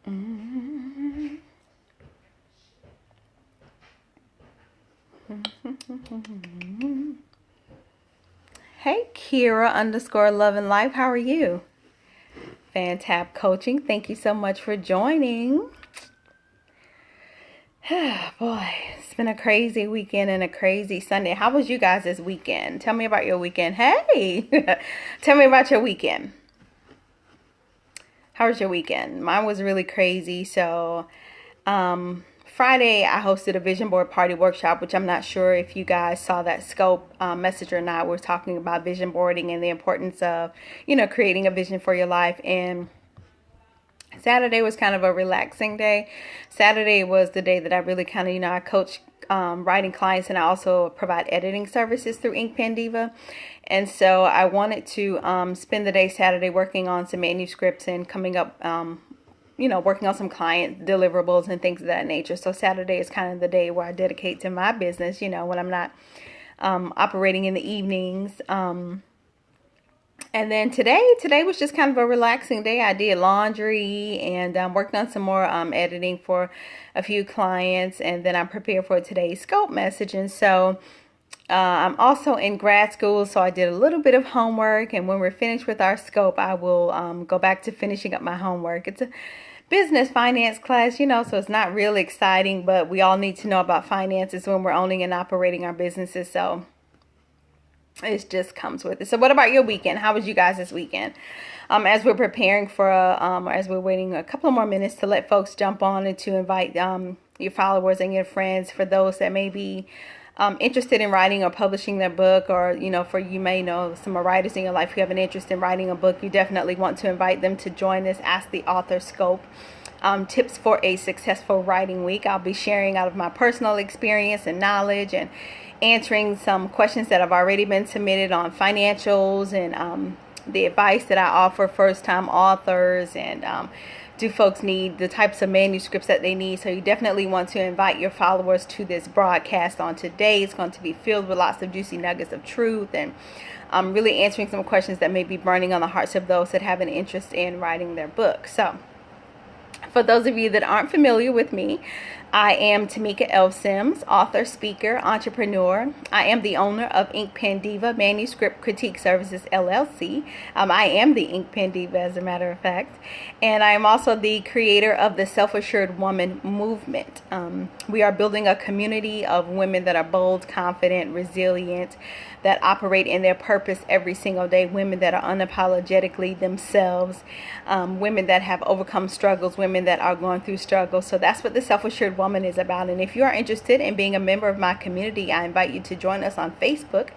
Hey, Kira underscore love and life. How are you? Fantab Coaching. Thank you so much for joining. Boy, it's been a crazy weekend and a crazy Sunday. How was you guys this weekend? Tell me about your weekend. Hey, tell me about your weekend. How was your weekend? Mine was really crazy. So, Friday, I hosted a vision board party workshop, which I'm not sure if you guys saw that scope message or not. We're talking about vision boarding and the importance of, creating a vision for your life. And Saturday was kind of a relaxing day. Saturday was the day that I really kind of, I coach writing clients, and I also provide editing services through Ink Pen Diva. And so I wanted to spend the day Saturday working on some manuscripts and coming up, working on some client deliverables and things of that nature. So Saturday is kind of the day where I dedicate to my business, when I'm not operating in the evenings. And then today was just kind of a relaxing day. I did laundry and worked on some more editing for a few clients. And then I prepared for today's scope message. And so I'm also in grad school, so I did a little bit of homework. And when we're finished with our scope, I will go back to finishing up my homework. It's a business finance class, so it's not really exciting, but we all need to know about finances when we're owning and operating our businesses. So it just comes with it. So what about your weekend? How was you guys this weekend? As we're preparing for, as we're waiting a couple of more minutes to let folks jump on and to invite your followers and your friends, for those that may be interested in writing or publishing their book, or, for you may know some writers in your life who have an interest in writing a book, you definitely want to invite them to join this Ask the Author Scope. Tips for a successful writing week. I'll be sharing out of my personal experience and knowledge, and answering some questions that have already been submitted on financials, and the advice that I offer first-time authors, and do folks need the types of manuscripts that they need. So you definitely want to invite your followers to this broadcast on today. It's going to be filled with lots of juicy nuggets of truth, and really answering some questions that may be burning on the hearts of those that have an interest in writing their book. So for those of you that aren't familiar with me, I am Tamika L. Sims, author, speaker, entrepreneur. I am the owner of Ink Pen Diva Manuscript Critique Services, LLC. I am the Ink Pen Diva, as a matter of fact. And I am also the creator of the Self-Assured Woman movement. We are building a community of women that are bold, confident, resilient, that operate in their purpose every single day, women that are unapologetically themselves, women that have overcome struggles, women that are going through struggles. So that's what the Self-Assured Woman is about. And if you are interested in being a member of my community, I invite you to join us on Facebook.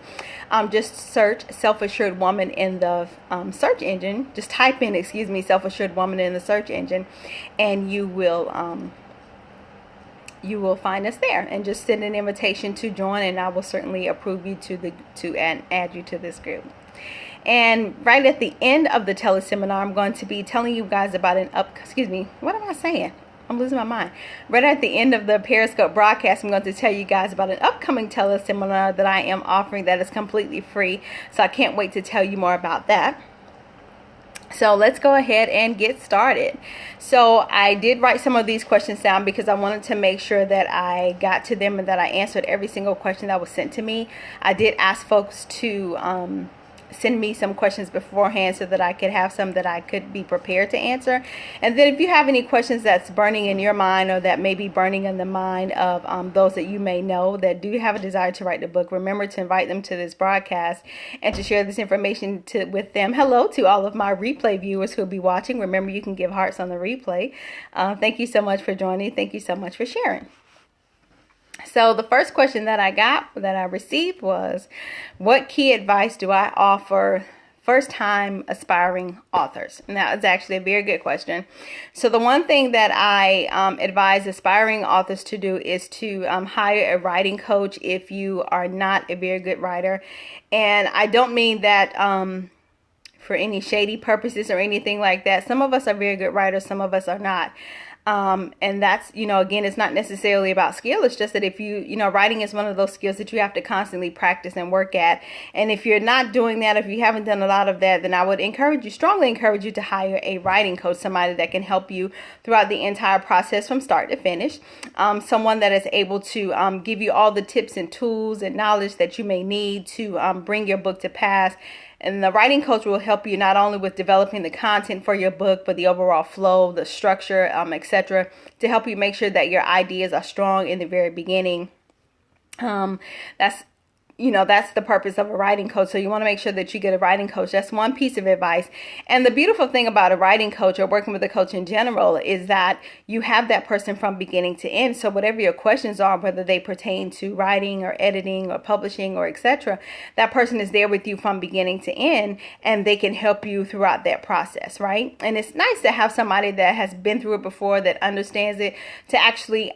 Just search Self-Assured Woman in the search engine. Just type in, Self-Assured Woman in the search engine, and you will find us there, and just send an invitation to join, and I will certainly approve you and add you to this group. And right at the end of the teleseminar, I'm going to be telling you guys about what am I saying? I'm losing my mind. Right at the end of the Periscope broadcast, I'm going to tell you guys about an upcoming teleseminar that I am offering that is completely free. So I can't wait to tell you more about that. So let's go ahead and get started. So I did write some of these questions down because I wanted to make sure that I got to them and that I answered every single question that was sent to me. I did ask folks to send me some questions beforehand so that I could have some that I could be prepared to answer. And then if you have any questions that's burning in your mind, or that may be burning in the mind of those that you may know that do have a desire to write the book, remember to invite them to this broadcast and to share this information with them. Hello to all of my replay viewers who will be watching. Remember, you can give hearts on the replay. Thank you so much for joining. Thank you so much for sharing. So the first question that I received was, what key advice do I offer first-time aspiring authors? And that was actually a very good question. So the one thing that I advise aspiring authors to do is to hire a writing coach if you are not a very good writer. And I don't mean that for any shady purposes or anything like that. Some of us are very good writers, some of us are not. And that's, again, it's not necessarily about skill. It's just that if writing is one of those skills that you have to constantly practice and work at. And if you're not doing that, if you haven't done a lot of that, then I would strongly encourage you to hire a writing coach, somebody that can help you throughout the entire process from start to finish. Someone that is able to give you all the tips and tools and knowledge that you may need to bring your book to pass. And the writing coach will help you not only with developing the content for your book, but the overall flow, the structure, etc., to help you make sure that your ideas are strong in the very beginning. That's the purpose of a writing coach. So you want to make sure that you get a writing coach. That's one piece of advice. And the beautiful thing about a writing coach or working with a coach in general is that you have that person from beginning to end. So whatever your questions are, whether they pertain to writing or editing or publishing or etc., that person is there with you from beginning to end, and they can help you throughout that process, right? And it's nice to have somebody that has been through it before, that understands it, to actually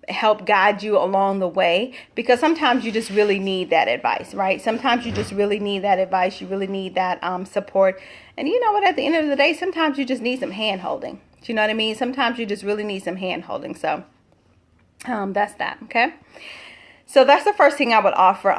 help guide you along the way, because sometimes you just really need that advice, right? Sometimes you just really need that advice. You really need that support. And you know what? At the end of the day, sometimes you just need some hand holding. Do you know what I mean? Sometimes you just really need some hand holding. So that's that. Okay. So that's the first thing I would offer.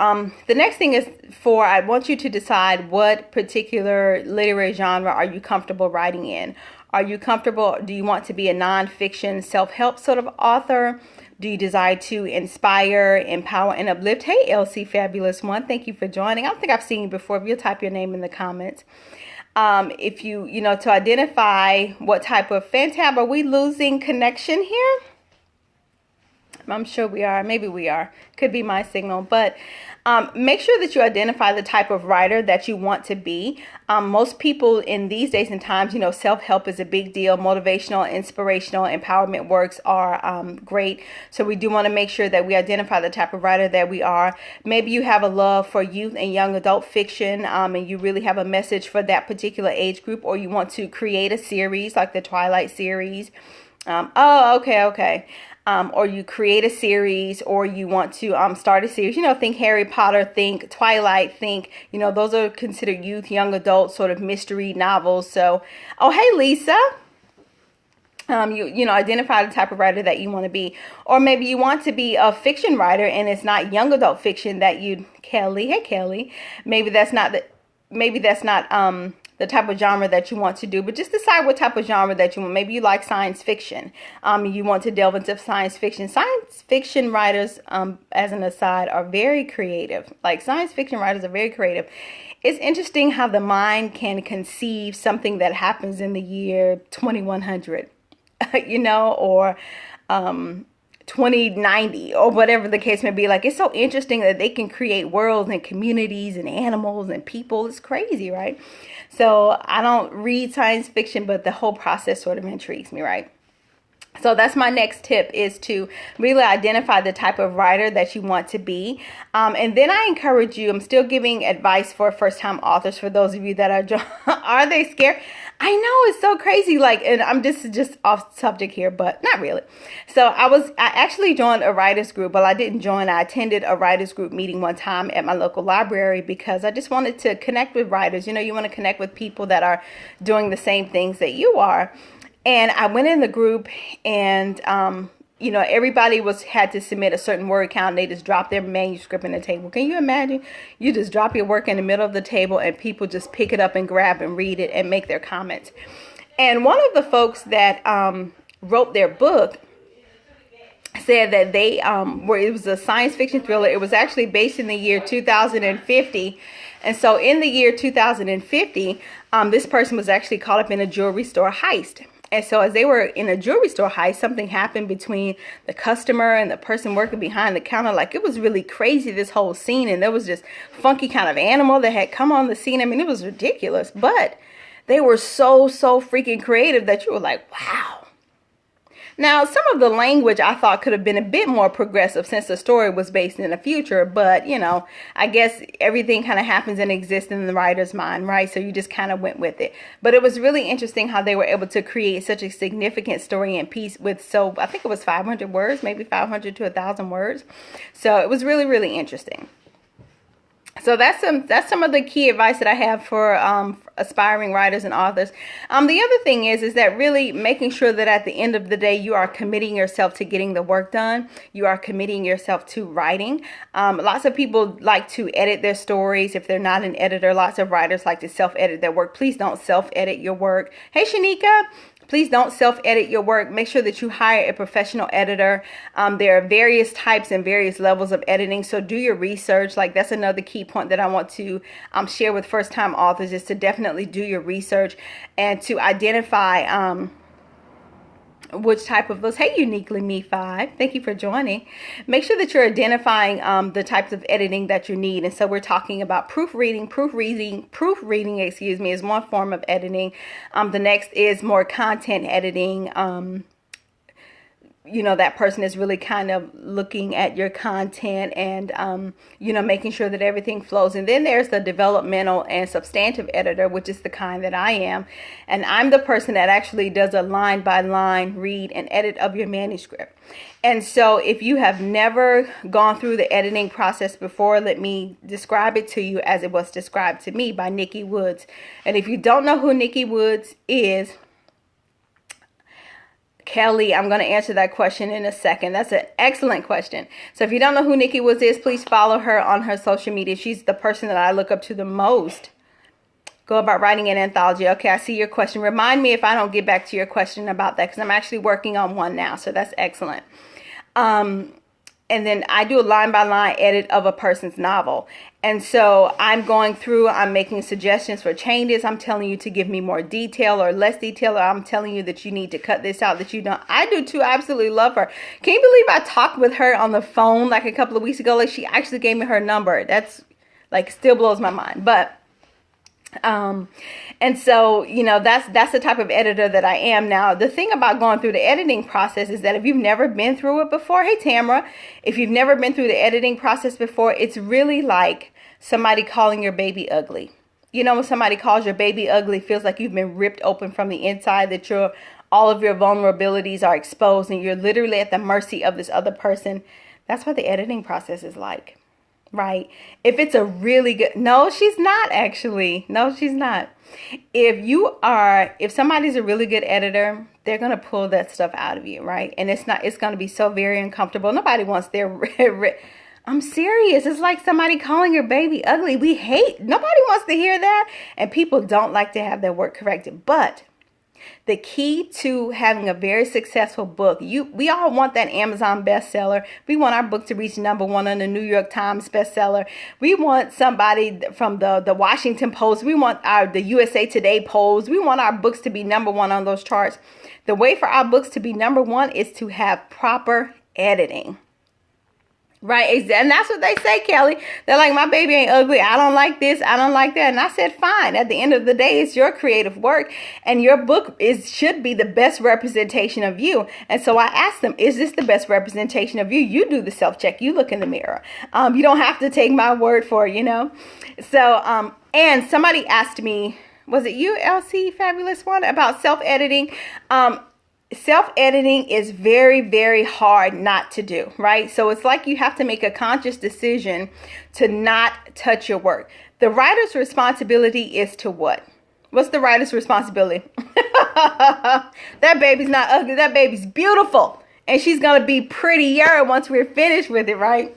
The next thing is I want you to decide what particular literary genre are you comfortable writing in. Are you comfortable? Do you want to be a nonfiction self-help sort of author? Do you desire to inspire, empower, and uplift? Hey, LC Fabulous One, thank you for joining. I don't think I've seen you before. If you'll type your name in the comments. If to identify what type of fan tab, are we losing connection here? I'm sure we are. Maybe we are. Could be my signal. But make sure that you identify the type of writer that you want to be. Most people in these days and times, self-help is a big deal. Motivational, inspirational, empowerment works are great. So we do want to make sure that we identify the type of writer that we are. Maybe you have a love for youth and young adult fiction, and you really have a message for that particular age group, or you want to create a series like the Twilight series. Okay. Or you create a series, or you want to start a series, think Harry Potter, think Twilight, think, those are considered youth, young adult sort of mystery novels. So, oh, hey, Lisa. Identify the type of writer that you want to be. Or maybe you want to be a fiction writer and it's not young adult fiction that Kelly. Hey, Kelly. Maybe that's not the type of genre that you want to do, but just decide what type of genre that you want. Maybe you like science fiction. You want to delve into science fiction. Science fiction writers, as an aside, are very creative. Like, science fiction writers are very creative. It's interesting how the mind can conceive something that happens in the year 2100, or 2090, or whatever the case may be. Like, it's so interesting that they can create worlds and communities and animals and people. It's crazy, right? So I don't read science fiction, but the whole process sort of intrigues me, right? So that's my next tip, is to really identify the type of writer that you want to be. And then I encourage you, I'm still giving advice for first-time authors, for those of you that are they scared? I know, it's so crazy. Like, and this is just off subject here, but not really. So I actually joined a writers group. Well, I didn't join. I attended a writers group meeting one time at my local library, because I just wanted to connect with writers. You want to connect with people that are doing the same things that you are. And I went in the group, and everybody had to submit a certain word count. And they just dropped their manuscript in the table. Can you imagine? You just drop your work in the middle of the table, and people just pick it up and grab and read it and make their comments. And one of the folks that wrote their book said that it was a science fiction thriller. It was actually based in the year 2050. And so in the year 2050, this person was actually caught up in a jewelry store heist. And so as they were in a jewelry store heist, something happened between the customer and the person working behind the counter. Like, it was really crazy, this whole scene. And there was this funky kind of animal that had come on the scene. I mean, it was ridiculous. But they were so freaking creative that you were like, wow. Now, some of the language I thought could have been a bit more progressive, since the story was based in the future. But, I guess everything kind of happens and exists in the writer's mind, right? So you just kind of went with it. But it was really interesting how they were able to create such a significant story and piece with, I think it was 500 words, maybe 500 to 1,000 words. So it was really, really interesting. So that's some of the key advice that I have for aspiring writers and authors. The other thing is that really making sure that at the end of the day you are committing yourself to getting the work done. You are committing yourself to writing. Lots of people like to edit their stories if they're not an editor. Lots of writers like to self-edit their work. Please don't self-edit your work. Hey, Shanika. Please don't self-edit your work. Make sure that you hire a professional editor. There are various types and various levels of editing, so do your research. Like, that's another key point that I want to share with first-time authors, is to definitely do your research and to identify which type of books. Hey, Uniquely Me 5, thank you for joining. Make sure that you're identifying the types of editing that you need. And so we're talking about proofreading, excuse me, is one form of editing. The next is more content editing. That person is really kind of looking at your content and, making sure that everything flows. And then there's the developmental and substantive editor, which is the kind that I am. And I'm the person that actually does a line by line read and edit of your manuscript. And so if you have never gone through the editing process before, let me describe it to you as it was described to me by Nikki Woods. And if you don't know who Nikki Woods is, Kelly, I'm going to answer that question in a second. That's an excellent question. So if you don't know who Nikki Woods is, please follow her on her social media. She's the person that I look up to the most. Go about writing an anthology. Okay, I see your question. Remind me if I don't get back to your question about that, because I'm actually working on one now. So that's excellent. And then I do a line-by-line edit of a person's novel. And so I'm going through, I'm making suggestions for changes. I'm telling you to give me more detail or less detail. Or I'm telling you that you need to cut this out, that you don't. I do too. I absolutely love her. Can you believe I talked with her on the phone like a couple of weeks ago? Like, she actually gave me her number. That's like, still blows my mind. But and so, that's the type of editor that I am. Now, the thing about going through the editing process is that if you've never been through it before, hey, Tamara, if you've never been through the editing process before, it's really like somebody calling your baby ugly. When somebody calls your baby ugly, it feels like you've been ripped open from the inside, that all of your vulnerabilities are exposed and you're literally at the mercy of this other person. That's what the editing process is like. Right? If it's a really good, no, she's not actually. No, she's not. If somebody's a really good editor, they're going to pull that stuff out of you, right? And it's going to be so very uncomfortable. Nobody wants I'm serious. It's like somebody calling your baby ugly. Nobody wants to hear that. And people don't like to have their work corrected. But the key to having a very successful book, we all want that Amazon bestseller. We want our book to reach #1 on the New York Times bestseller. We want somebody from the Washington Post. We want the USA Today polls. We want our books to be #1 on those charts. The way for our books to be #1 is to have proper editing. Right, and that's what they say, Kelly. They're like, my baby ain't ugly. I don't like this. I don't like that. And I said, fine. At the end of the day, it's your creative work, and your book should be the best representation of you. And so I asked them, is this the best representation of you? You do the self-check. You look in the mirror. You don't have to take my word for it, So, and somebody asked me, was it you, LC Fabulous One, about self-editing? Self-editing is very, very hard not to do, right? So it's like you have to make a conscious decision to not touch your work. The writer's responsibility is to what? What's the writer's responsibility? That baby's not ugly. That baby's beautiful. And she's going to be prettier once we're finished with it, right?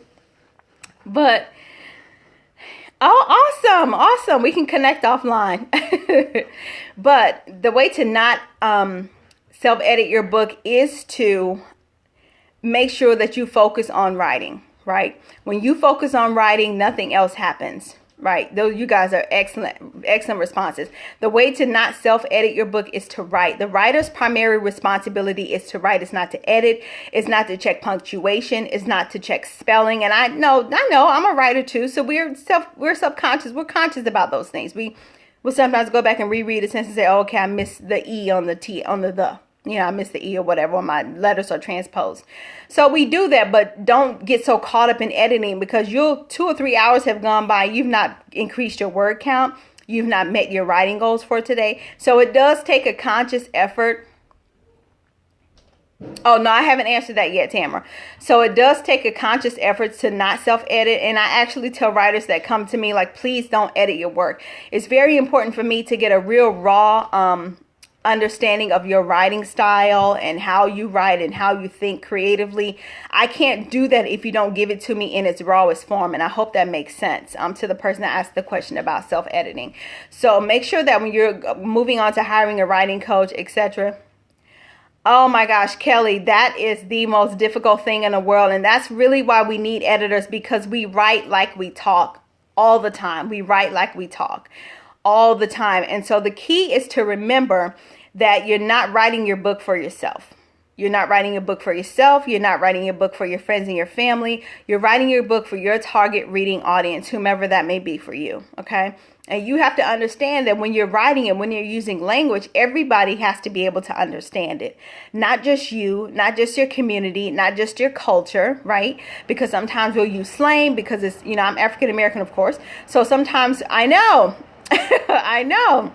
But, oh, awesome. We can connect offline. But the way to not self-edit your book is to make sure that you focus on writing, right? When you focus on writing, nothing else happens, right? Though you guys are excellent responses. The way to not self-edit your book is to write. The writer's primary responsibility is to write. It's not to edit. It's not to check punctuation. It's not to check spelling. And I know, I'm a writer too. So we're subconscious. We're conscious about those things. We'll sometimes go back and reread a sentence and say, oh, okay, I missed the E on the T, on the. I missed the E or whatever, or my letters are transposed. So we do that, but don't get so caught up in editing, because 2 or 3 hours have gone by. You've not increased your word count. You've not met your writing goals for today. So it does take a conscious effort Oh, no, I haven't answered that yet, Tamara. So it does take a conscious effort to not self-edit. And I actually tell writers that come to me, like, please don't edit your work. It's very important for me to get a real raw understanding of your writing style and how you write and how you think creatively. I can't do that if you don't give it to me in its rawest form. And I hope that makes sense to the person that asked the question about self-editing. So make sure that when you're moving on to hiring a writing coach, etc. Oh my gosh, Kelly, that is the most difficult thing in the world. And that's really why we need editors, because we write like we talk all the time. We write like we talk all the time. And so the key is to remember that you're not writing your book for yourself. You're not writing a book for yourself. You're not writing a book for your friends and your family. You're writing your book for your target reading audience, whomever that may be for you. Okay. And you have to understand that when you're writing and when you're using language, everybody has to be able to understand it. Not just you, not just your community, not just your culture, right? Because sometimes we'll use slang because it's, I'm African American, of course. So sometimes I know, I know.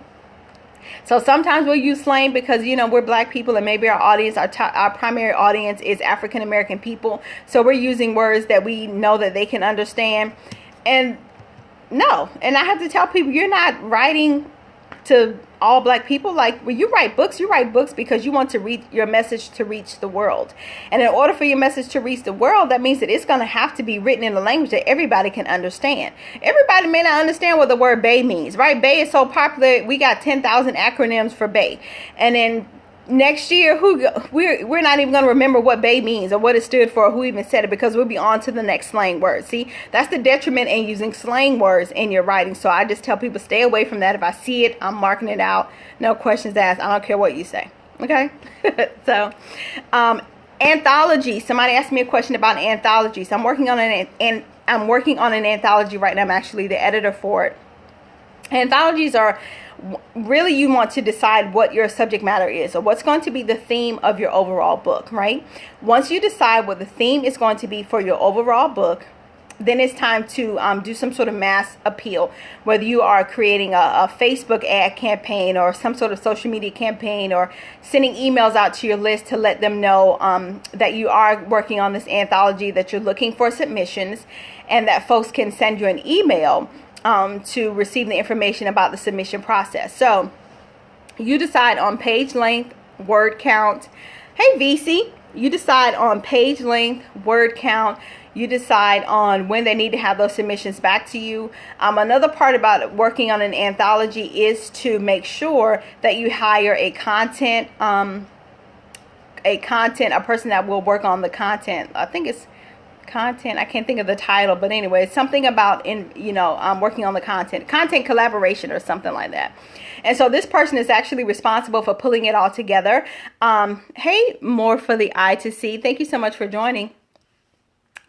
So sometimes we'll use slang because, we're black people and maybe our audience, our primary audience is African American people. So we're using words that we know that they can understand. And no, and I have to tell people, you're not writing to all black people. Like when you write books because you want to read your message to reach the world. And in order for your message to reach the world, that means that it's going to have to be written in a language that everybody can understand. Everybody may not understand what the word BAE means, right? BAE is so popular. We got 10,000 acronyms for BAE. And then next year, we're not even going to remember what BAE means or what it stood for, or who even said it, because we'll be on to the next slang word. See, that's the detriment in using slang words in your writing. So I just tell people, stay away from that. If I see it, I'm marking it out. No questions asked. I don't care what you say. Okay. So, anthology. Somebody asked me a question about an anthology. So I'm working on an anthology right now. I'm actually the editor for it. Anthologies are really, you want to decide what your subject matter is, or what's going to be the theme of your overall book, right? Once you decide what the theme is going to be for your overall book, then it's time to do some sort of mass appeal, whether you are creating a Facebook ad campaign or some sort of social media campaign, or sending emails out to your list to let them know that you are working on this anthology, that you're looking for submissions, and that folks can send you an email to receive the information about the submission process. So you decide on page length, word count. Hey, VC, you decide on page length, word count. You decide on when they need to have those submissions back to you. Another part about working on an anthology is to make sure that you hire a person that will work on the content. I think it's content. I can't think of the title, but anyway, it's something about working on the content collaboration or something like that. And so this person is actually responsible for pulling it all together. Hey, more for the eye to see. Thank you so much for joining.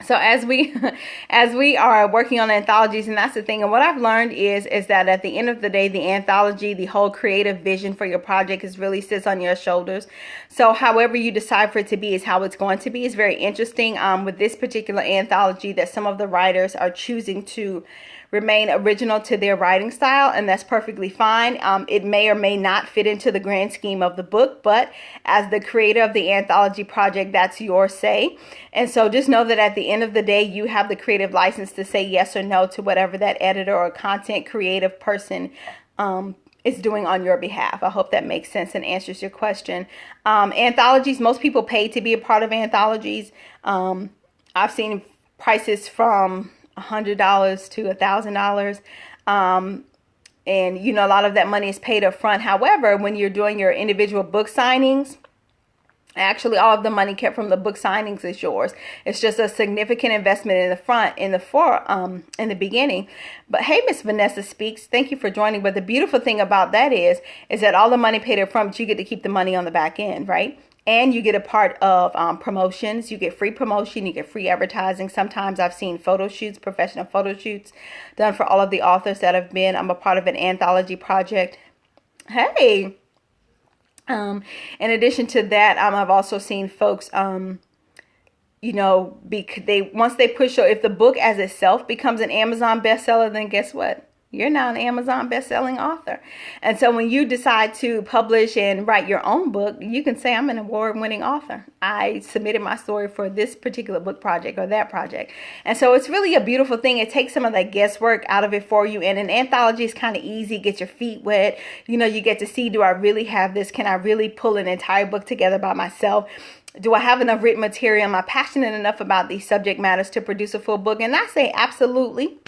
So as we are working on anthologies, and that's the thing, and what I've learned is that at the end of the day, the anthology, the whole creative vision for your project really sits on your shoulders. So however you decide for it to be is how it's going to be. It's very interesting with this particular anthology that some of the writers are choosing to remain original to their writing style, and that's perfectly fine. It may or may not fit into the grand scheme of the book, but as the creator of the anthology project, that's your say. And so just know that at the end of the day, you have the creative license to say yes or no to whatever that editor or content creative person is doing on your behalf. I hope that makes sense and answers your question. Anthologies, most people pay to be a part of anthologies. I've seen prices from $100 to $1,000. And, a lot of that money is paid up front. However, when you're doing your individual book signings, actually all of the money kept from the book signings is yours. It's just a significant investment in the beginning. But hey, Miss Vanessa Speaks, thank you for joining. But the beautiful thing about that is that all the money paid up front, but you get to keep the money on the back end, right? And you get a part of promotions. You get free promotion. You get free advertising. Sometimes I've seen photo shoots, professional photo shoots done for all of the authors that have been. I'm a part of an anthology project. Hey. In addition to that, I've also seen folks, once they push, if the book as itself becomes an Amazon bestseller, then guess what? You're now an Amazon best-selling author. And so when you decide to publish and write your own book, you can say, I'm an award-winning author. I submitted my story for this particular book project or that project. And so it's really a beautiful thing. It takes some of that guesswork out of it for you. And an anthology is kind of easy. Get your feet wet. You know, you get to see, do I really have this? Can I really pull an entire book together by myself? Do I have enough written material? Am I passionate enough about these subject matters to produce a full book? And I say absolutely.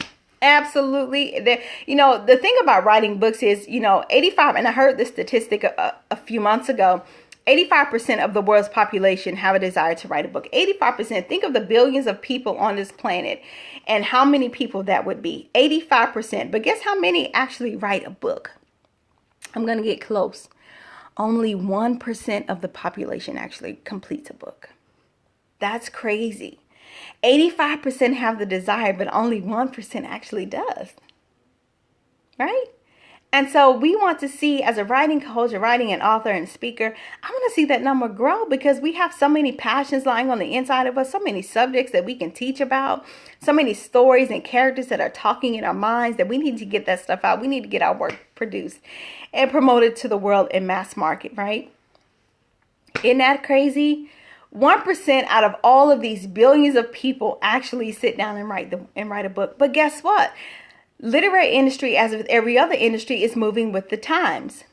Absolutely. The thing about writing books is, 85, and I heard this statistic a few months ago, 85% of the world's population have a desire to write a book. 85%. Think of the billions of people on this planet and how many people that would be. 85%. But guess how many actually write a book? I'm going to get close. Only 1% of the population actually completes a book. That's crazy. 85% have the desire, but only 1% actually does. Right? And so we want to see, as a writing coach, a writing and author and speaker, I want to see that number grow because we have so many passions lying on the inside of us, so many subjects that we can teach about, so many stories and characters that are talking in our minds that we need to get that stuff out. We need to get our work produced and promoted to the world in mass market, right? Isn't that crazy? 1% out of all of these billions of people actually sit down and write a book. But guess what? Literary industry, as with every other industry, is moving with the times.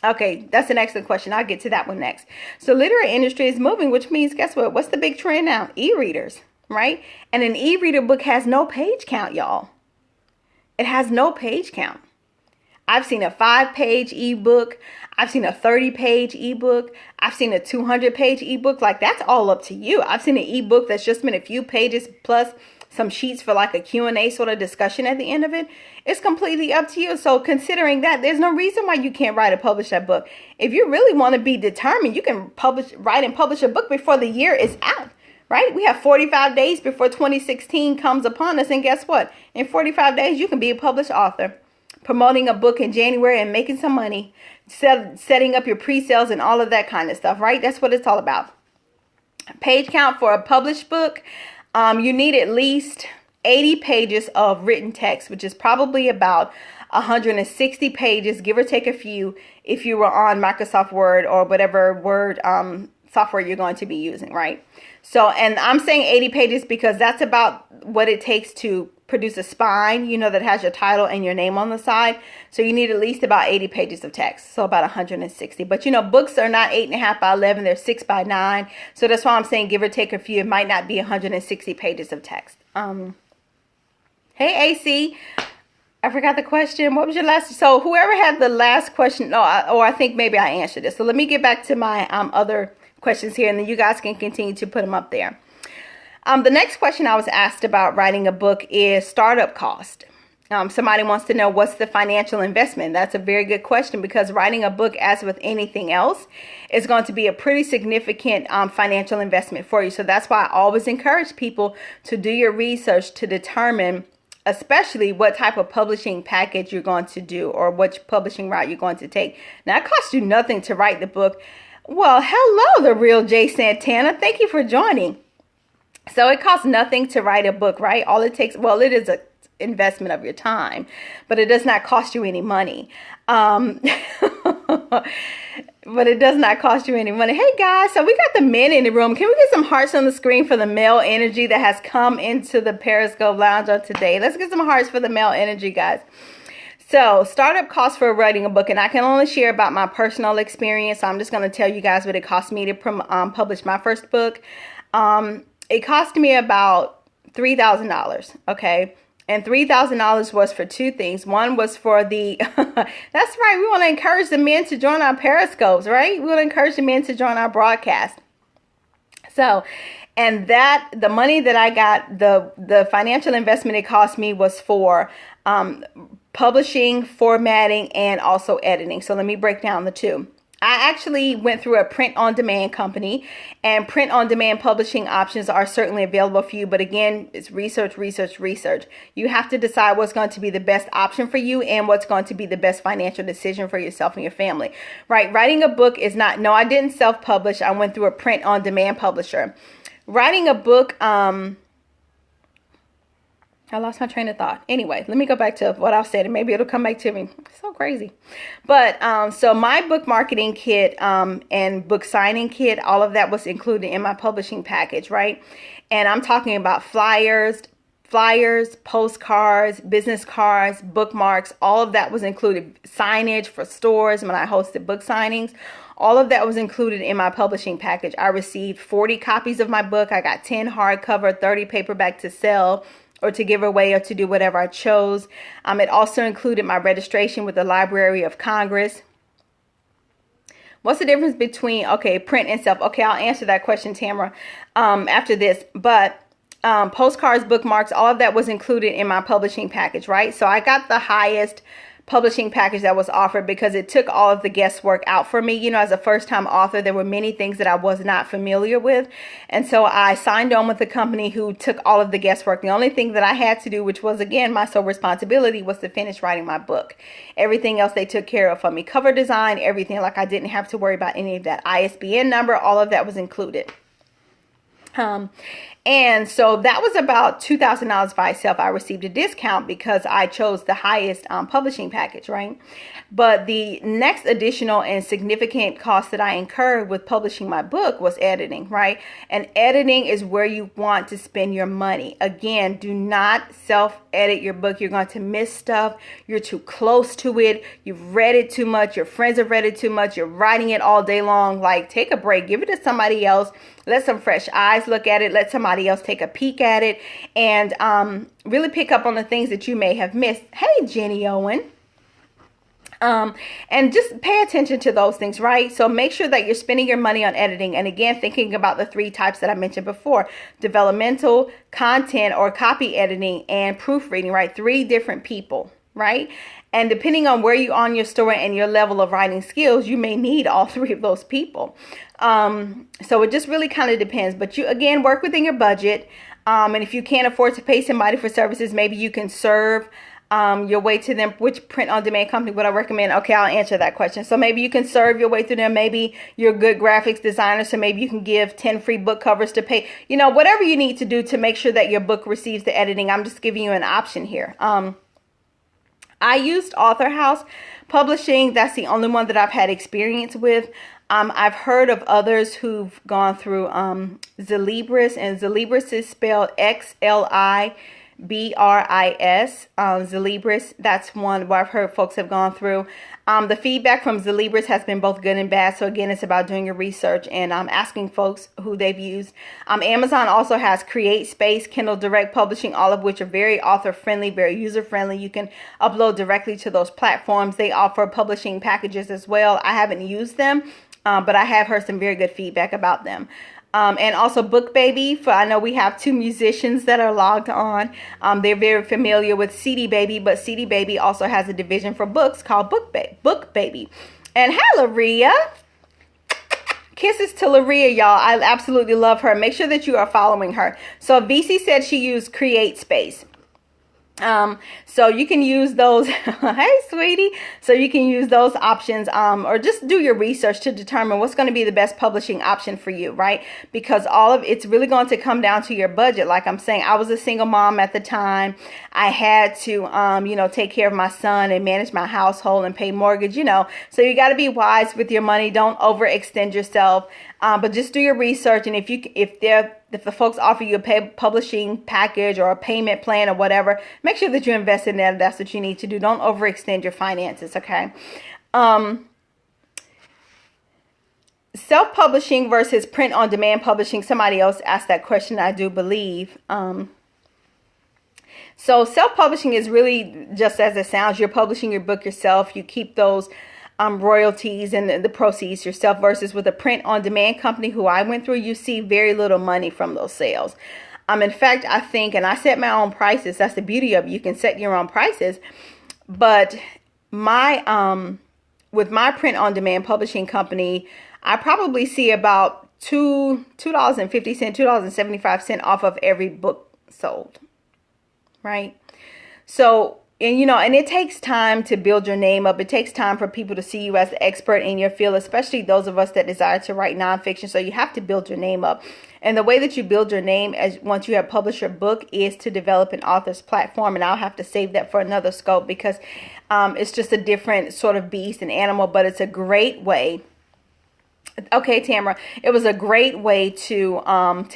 Okay, that's an excellent question. I'll get to that one next. So literary industry is moving, which means, guess what? What's the big trend now? E-readers, right? And an e-reader book has no page count, y'all. It has no page count. I've seen a 5-page ebook. I've seen a 30-page ebook. I've seen a 200-page ebook. Like, that's all up to you. I've seen an ebook that's just been a few pages plus some sheets for like a Q&A sort of discussion at the end of it. It's completely up to you. So considering that, there's no reason why you can't write and publish that book. If you really want to be determined, you can write and publish a book before the year is out. Right? We have 45 days before 2016 comes upon us. And guess what? In 45 days, you can be a published author, promoting a book in January and making some money, setting up your pre-sales and all of that kind of stuff, right? That's what it's all about. Page count for a published book, you need at least 80 pages of written text, which is probably about 160 pages, give or take a few, if you were on Microsoft Word or whatever Word software you're going to be using, right? So, and I'm saying 80 pages because that's about what it takes to produce a spine, that has your title and your name on the side. So you need at least about 80 pages of text. So about 160. But books are not 8.5 by 11. They're 6 by 9. So that's why I'm saying give or take a few. It might not be 160 pages of text. Hey, AC. I forgot the question. What was your last? So whoever had the last question, I think maybe I answered this. So let me get back to my other questions here, and then you guys can continue to put them up there. The next question I was asked about writing a book is startup cost. Somebody wants to know what's the financial investment. That's a very good question because writing a book, as with anything else, is going to be a pretty significant financial investment for you. So that's why I always encourage people to do your research to determine especially what type of publishing package you're going to do or which publishing route you're going to take. Now, it costs you nothing to write the book. Well, hello, The Real Jay Santana. Thank you for joining. So it costs nothing to write a book, right? All it takes, it is an investment of your time, but it does not cost you any money. But it does not cost you any money. Hey guys, so we got the men in the room. Can we get some hearts on the screen for the male energy that has come into the Periscope Lounge on today? Let's get some hearts for the male energy, guys. So startup costs for writing a book, and I can only share about my personal experience. So I'm just going to tell you guys what it cost me to publish my first book. It cost me about $3,000, okay? And $3,000 was for two things. One was for the, that's right, we want to encourage the men to join our Periscopes, right? We want to encourage the men to join our broadcast. So, and that, the money that I got, the financial investment it cost me was for publishing, formatting, and also editing. So let me break down the two. I actually went through a print-on-demand company, and print-on-demand publishing options are certainly available for you. But again, it's research, research, research. You have to decide what's going to be the best option for you and what's going to be the best financial decision for yourself and your family, right? Writing a book is not, no, I didn't self-publish. I went through a print-on-demand publisher. Writing a book, I lost my train of thought. Anyway, let me go back to what I said, and maybe it'll come back to me. It's so crazy. But so my book marketing kit and book signing kit, all of that was included in my publishing package, right? And I'm talking about flyers, postcards, business cards, bookmarks. All of that was included. Signage for stores when I hosted book signings. All of that was included in my publishing package. I received 40 copies of my book. I got 10 hardcover, 30 paperback to sell or to give away or to do whatever I chose. It also included my registration with the Library of Congress. What's the difference between, okay, print and self? Okay, I'll answer that question, Tamara, after this. But postcards, bookmarks, all of that was included in my publishing package, right? So I got the highest publishing package that was offered because it took all of the guesswork out for me. You know, as a first-time author, there were many things that I was not familiar with. And so I signed on with a company who took all of the guesswork. The only thing that I had to do, which was, again, my sole responsibility, was to finish writing my book. Everything else they took care of for me. Cover design, everything. Like, I didn't have to worry about any of that. ISBN number, all of that was included. And so that was about $2,000 by itself. I received a discount because I chose the highest publishing package, right? But the next additional and significant cost that I incurred with publishing my book was editing, right? And editing is where you want to spend your money. Again, do not self-edit your book. You're going to miss stuff. You're too close to it. You've read it too much. Your friends have read it too much. You're writing it all day long. Like, take a break. Give it to somebody else. Let some fresh eyes look at it. Let somebody else take a peek at it and really pick up on the things that you may have missed. Hey, Jenny Owen. And just pay attention to those things, right? So make sure that you're spending your money on editing. And again, thinking about the 3 types that I mentioned before: developmental, content or copy editing, and proofreading, right? 3 different people, right? And depending on where you are on your story and your level of writing skills, you may need all 3 of those people. So it just really kind of depends. But you, again, work within your budget. And if you can't afford to pay somebody for services, maybe you can serve your way to them. Which print-on-demand company would I recommend? Okay, I'll answer that question. So maybe you can serve your way through them. Maybe you're a good graphics designer, so maybe you can give 10 free book covers to pay. You know, whatever you need to do to make sure that your book receives the editing. I'm just giving you an option here. I used Author House Publishing. That's the only one that I've had experience with. I've heard of others who've gone through Xlibris, and Xlibris is spelled Xlibris. Xlibris, that's one where I've heard folks have gone through. The feedback from Xlibris has been both good and bad. So again, it's about doing your research and asking folks who they've used. Amazon also has Create Space, Kindle Direct Publishing, all of which are very author friendly, very user friendly. You can upload directly to those platforms. They offer publishing packages as well. I haven't used them, but I have heard some very good feedback about them. And also BookBaby. I know we have 2 musicians that are logged on. They're very familiar with CD Baby, but CD Baby also has a division for books called BookBaby. And hi, Laria. Kisses to Laria, y'all. I absolutely love her. Make sure that you are following her. So VC said she used Create Space. So you can use those. Hey, sweetie. So you can use those options, or just do your research to determine what's going to be the best publishing option for you, right? Because all of it's really going to come down to your budget. Like I'm saying, I was a single mom at the time. I had to, you know, take care of my son and manage my household and pay mortgage, you know, so you got to be wise with your money. Don't overextend yourself. But just do your research. And if the folks offer you a publishing package or a payment plan or whatever, make sure that you invest in that. That's what you need to do. Don't overextend your finances, okay? Self-publishing versus print-on-demand publishing. Somebody else asked that question, I do believe. So self-publishing is really just as it sounds. You're publishing your book yourself. You keep those royalties and the proceeds yourself, versus with a print-on-demand company who I went through, you see very little money from those sales. In fact, I think, and I set my own prices. That's the beauty of it. You can set your own prices. But my with my print-on-demand publishing company, I probably see about $2.50, $2.75 off of every book sold. Right? So and and it takes time to build your name up. It takes time for people to see you as the expert in your field, especially those of us that desire to write nonfiction. So you have to build your name up. And the way that you build your name as once you have published your book is to develop an author's platform. And I'll have to save that for another scope, because it's just a different sort of beast and animal, but it's a great way. Okay, Tamara, it was a great way to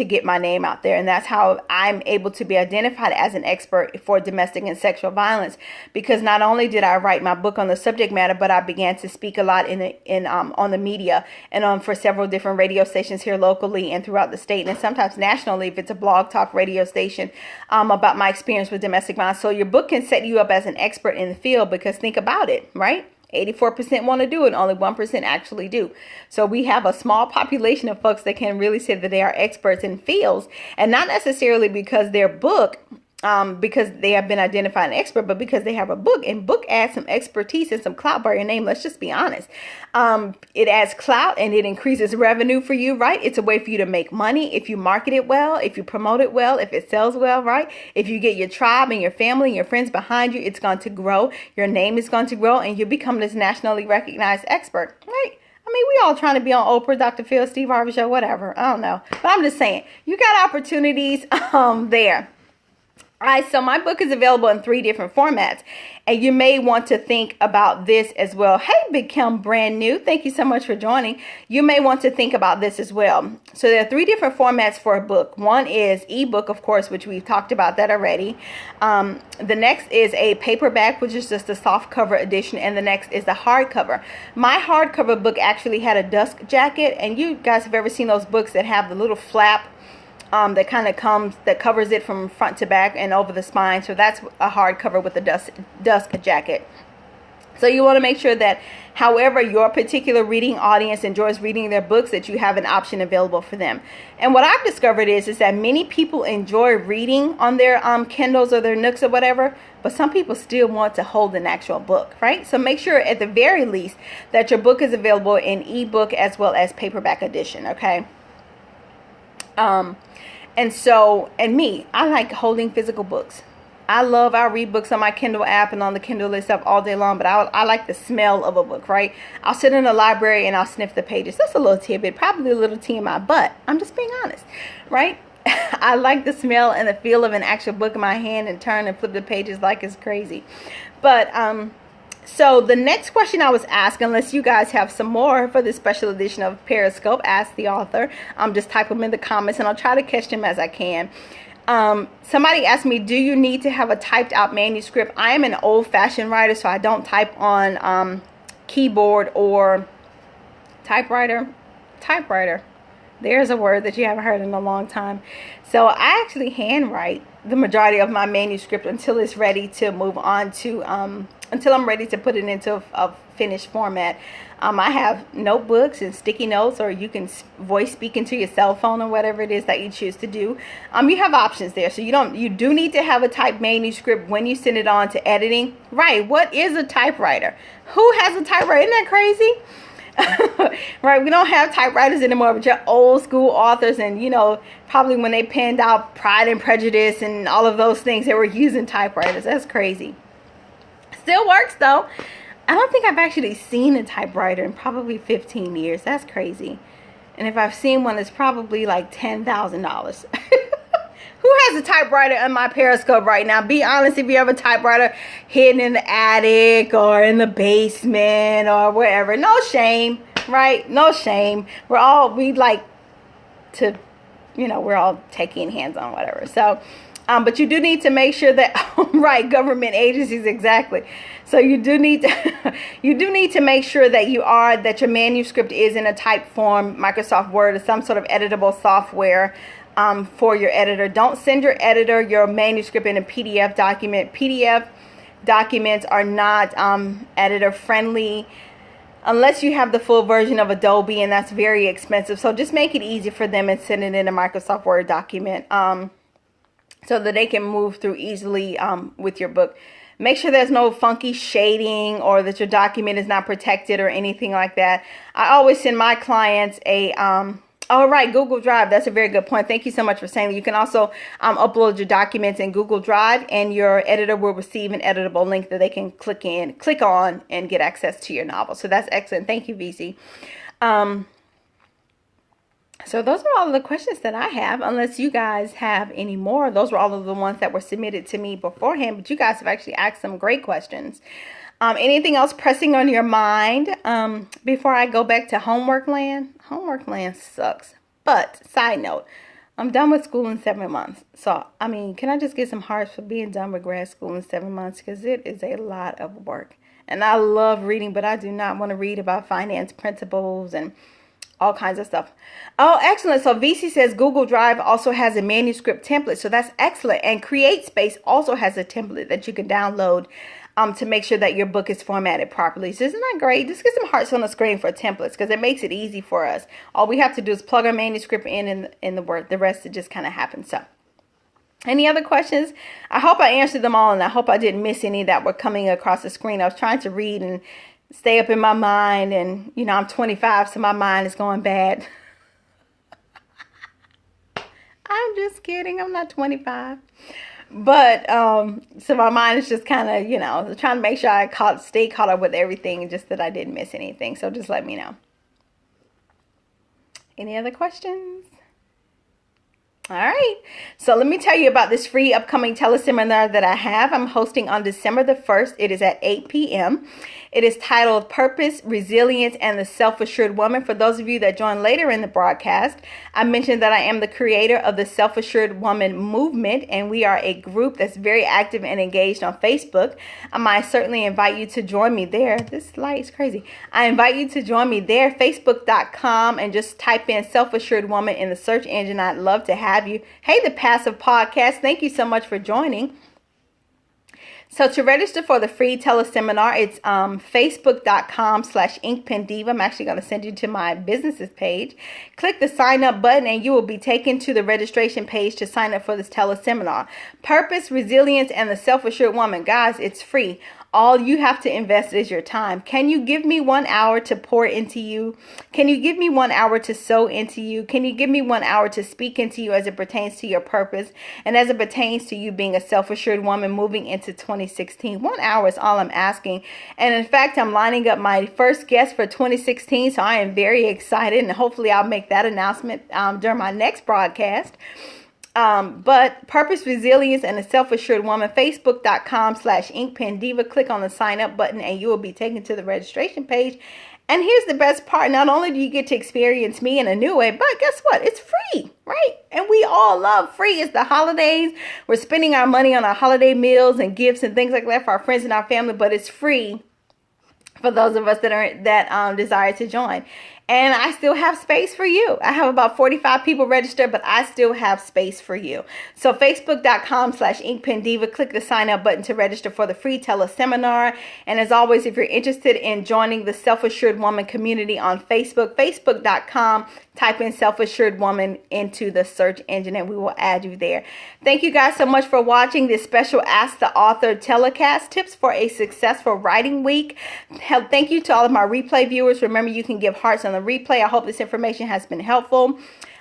get my name out there, and that's how I'm able to be identified as an expert for domestic and sexual violence, because not only did I write my book on the subject matter, but I began to speak a lot on the media and for several different radio stations here locally and throughout the state, and sometimes nationally if it's a blog talk radio station, about my experience with domestic violence. So your book can set you up as an expert in the field, because think about it, right? 84% want to do it, only 1% actually do. So we have a small population of folks that can really say that they are experts in fields, and not necessarily because their book, because they have been identified an expert, but because they have a book, and book adds some expertise and some clout by your name. Let's just be honest. It adds clout and it increases revenue for you, right? It's a way for you to make money if you market it well, if you promote it well, if it sells well, right? If you get your tribe and your family and your friends behind you, it's going to grow. Your name is going to grow, and you become this nationally recognized expert, right? I mean, we all trying to be on Oprah, Dr. Phil, Steve Harvey show, whatever. I don't know. But I'm just saying, you got opportunities there. All right, so my book is available in 3 different formats, and you may want to think about this as well. Hey, Big Kim, brand new. Thank you so much for joining. You may want to think about this as well. So there are 3 different formats for a book. One is ebook, of course, which we've talked about that already. The next is a paperback, which is just a soft cover edition, and the next is the hardcover. My hardcover book actually had a dust jacket, and you guys have ever seen those books that have the little flap that kind of covers it from front to back and over the spine. So that's a hardcover with a dust jacket. So you want to make sure that however your particular reading audience enjoys reading their books, that you have an option available for them. And what I've discovered is that many people enjoy reading on their Kindles or their Nooks or whatever, but some people still want to hold an actual book, right? So make sure at the very least that your book is available in ebook as well as paperback edition, okay? And me, I like holding physical books. I read books on my Kindle app and on the Kindle itself all day long, but I like the smell of a book, right? I'll sit in the library and I'll sniff the pages. That's a little tidbit, probably a little TMI, but I'm just being honest, right? I like the smell and the feel of an actual book in my hand and turn and flip the pages like it's crazy. But, so the next question I was asked, unless you guys have some more for this special edition of Periscope, Ask the Author, just type them in the comments and I'll try to catch them as I can. Somebody asked me, do you need to have a typed out manuscript? I am an old-fashioned writer, so I don't type on keyboard or typewriter. There's a word that you haven't heard in a long time. So I actually handwrite the majority of my manuscript until it's ready to move on to until I'm ready to put it into a finished format. I have notebooks and sticky notes, or you can voice speak into your cell phone or whatever it is that you choose to do. You have options there. So you do need to have a typed manuscript when you send it on to editing. Right. What is a typewriter? Who has a typewriter? Isn't that crazy? Right, we don't have typewriters anymore, but you're old school authors, and probably when they penned out Pride and Prejudice and all of those things, they were using typewriters. That's crazy. Still works though. I don't think I've actually seen a typewriter in probably 15 years. That's crazy. And if I've seen one, it's probably like $10,000. Who has a typewriter in my Periscope right now? Be honest, if you have a typewriter hidden in the attic or in the basement or wherever. No shame, right? No shame. We'd like to, we're all taking hands on whatever. So, but you do need to make sure that, right, government agencies, exactly. So you do need to make sure that that your manuscript is in a typed form, Microsoft Word or some sort of editable software. For your editor. Don't send your editor your manuscript in a PDF document. PDF documents are not editor friendly unless you have the full version of Adobe, and that's very expensive. So just make it easy for them and send it in a Microsoft Word document so that they can move through easily with your book. Make sure there's no funky shading or that your document is not protected or anything like that. I always send my clients a All right, Google Drive. That's a very good point. Thank you so much for saying that. You can also upload your documents in Google Drive, and your editor will receive an editable link that they can click on, and get access to your novel. So that's excellent. Thank you, VC. So those are all of the questions that I have, unless you guys have any more. Those were all of the ones that were submitted to me beforehand, but you guys have actually asked some great questions. Anything else pressing on your mind before I go back to homework land? Homework land sucks. But side note, I'm done with school in 7 months. So, I mean, can I just get some hearts for being done with grad school in 7 months? Because it is a lot of work. And I love reading, but I do not want to read about finance principles and all kinds of stuff. Oh, excellent. So VC says Google Drive also has a manuscript template. So that's excellent. And CreateSpace also has a template that you can download to make sure that your book is formatted properly. So isn't that great? Just get some hearts on the screen for templates, because it makes it easy for us. All we have to do is plug our manuscript in the Word. The rest, it just kind of happens. So any other questions? I hope I answered them all, and I hope I didn't miss any that were coming across the screen. I was trying to read and stay up in my mind, and you know, I'm 25, so my mind is going bad. I'm just kidding. I'm not 25. But so my mind is just kind of, you know, trying to make sure I stay caught up with everything, and just that I didn't miss anything. So just let me know. Any other questions? All right. So let me tell you about this free upcoming teleseminar that I have. I'm hosting on December the 1st. It is at 8 p.m. It is titled Purpose, Resilience, and the Self-Assured Woman. For those of you that join later in the broadcast, I mentioned that I am the creator of the Self-Assured Woman movement, and we are a group that's very active and engaged on Facebook. I certainly invite you to join me there. This light is crazy. I invite you to join me there, facebook.com, and just type in Self-Assured Woman in the search engine. I'd love to have you. Hey, the Passive Podcast, thank you so much for joining. So to register for the free teleseminar, it's facebook.com/inkpendiva. I'm actually going to send you to my business's page. Click the sign up button and you will be taken to the registration page to sign up for this teleseminar. Purpose, Resilience, and the Self-Assured Woman. Guys, it's free. All you have to invest is your time. Can you give me 1 hour to pour into you? Can you give me 1 hour to sow into you? Can you give me 1 hour to speak into you as it pertains to your purpose and as it pertains to you being a self-assured woman moving into 2016? 1 hour is all I'm asking. And in fact, I'm lining up my first guest for 2016. So I am very excited, and hopefully I'll make that announcement during my next broadcast. But Purpose, Resilience, and a Self-Assured Woman, facebook.com/inkpendiva. Click on the sign up button and you will be taken to the registration page. And here's the best part. Not only do you get to experience me in a new way, but guess what? It's free, right? And we all love free. It's the holidays. We're spending our money on our holiday meals and gifts and things like that for our friends and our family, but it's free for those of us that desire to join. And I still have space for you. I have about 45 people registered, but I still have space for you. So facebook.com/inkpendiva, click the sign up button to register for the free teleseminar. And as always, if you're interested in joining the Self-Assured Woman community on Facebook, facebook.com, type in Self-Assured Woman into the search engine and we will add you there. Thank you guys so much for watching this special Ask the Author telecast, tips for a successful writing week. Thank you to all of my replay viewers. Remember, you can give hearts on the replay. I hope this information has been helpful.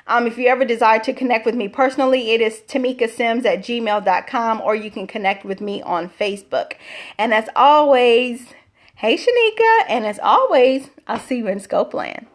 If you ever desire to connect with me personally, it is tamikasims@gmail.com, or you can connect with me on Facebook. And as always, hey Shanika, and as always, I'll see you in Scope Land.